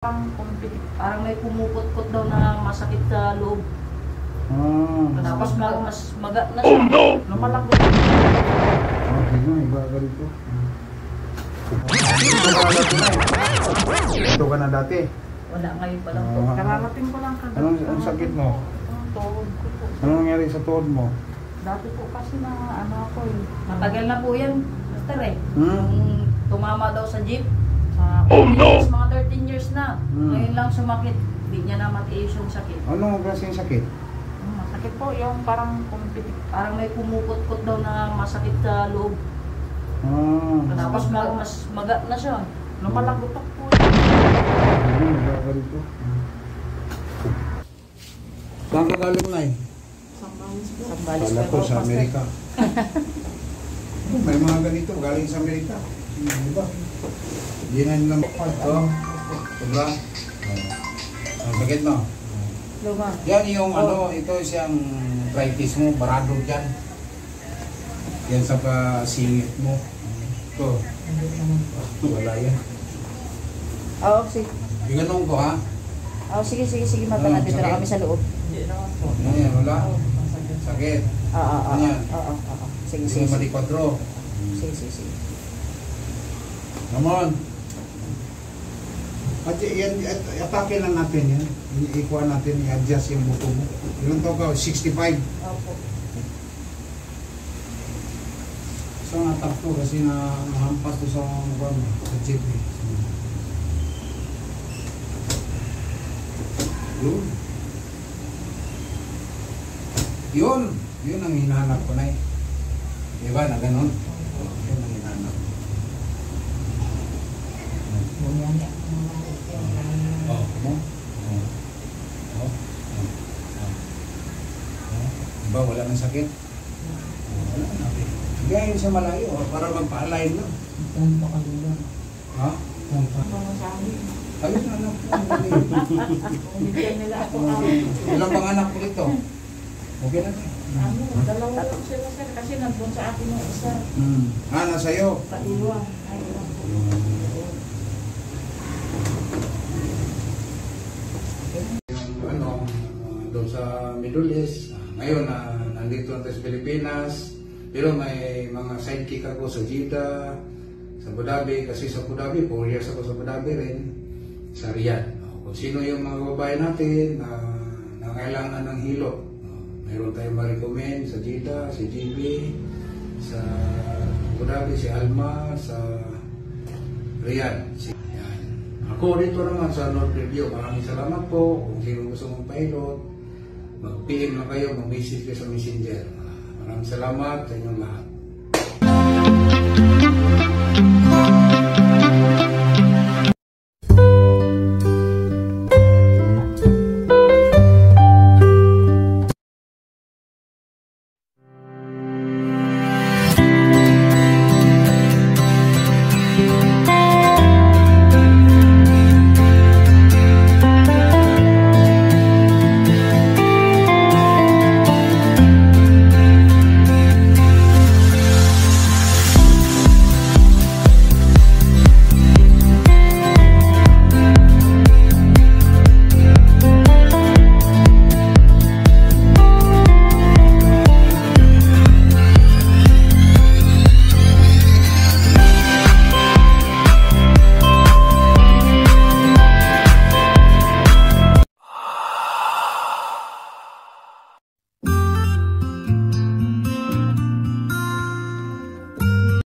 Parang may pumupot-pot daw na masakit sa loob. Tapos mas maga na siya. Lumalaki. Okay na, iba ka rito. Ito ka na dati? Wala, ngayon pa lang po. Kararating ko lang kagabi. Anong sakit mo? Tuhod ko po. Anong nangyari sa tuhod mo? Dati po kasi na ako eh. Matagal na po yan, Master eh. Tumama daw sa jeep. Oh no! Mga 13 years na. Ngayon lang sumakit. Hindi niya na matiis yung sakit. Anong klaseng sakit? Masakit po yung parang may pumupot-pot daw na masakit sa loob. Tapos mas maga na siya. Lumalagotok po. Iba ka rito. Saan ka galing na eh? Sambales Kala ko sa Amerika. May mga ganito galing sa Amerika. Diba? Hindi na nilang ito. Diba? Ang sakit no? Luma. Yan yung ito siyang arthritis mo, barado dyan. Yan sa pasingit mo. Ito. Wala yan. Oo, sige. Ganun ko ha? Oo, sige. Mata na dito na kami sa loob. Yan, wala. Sakit. Oo. Sige. Malikwadro. Sige. Come on. At yan, atake lang natin yan. Ikuha natin, i-adjust yung buto mo. Ilan to ka? 65. Opo. So natak to kasi nahampas to sa jeep eh. Yun ang hinahanap ko na eh. Diba na ganon? Yun ang hinahanap. Diba wala nang sakit? Wala na. Gayon siya malayo para magpa-align lang. Ha? Ayun na lang po. Ilang bang anak ko rito? Okay na. Dalawa lang sila sir kasi nandun sa akin yung isa. Nasa'yo? Paiwan. Doon sa Middle East. Ngayon, nandito na sa Pilipinas. Pero may mga sidekick ako sa Jeddah, sa Abu Dhabi. Kasi sa Abu Dhabi, 4 years ako sa Abu Dhabi rin. Sa Riyadh. Kung sino yung mga babae natin na kailangan ng hilo. Mayroon tayong ma-recommend sa Jeddah, si JB, sa Abu Dhabi, si Alma, sa Riyadh. Yan. Ako dito naman sa North Review. Maraming salamat po. Kung sino gusto mong pilot, mag-PM na kayo, mag-message kayo sa Messenger. Maraming salamat sa inyong lahat.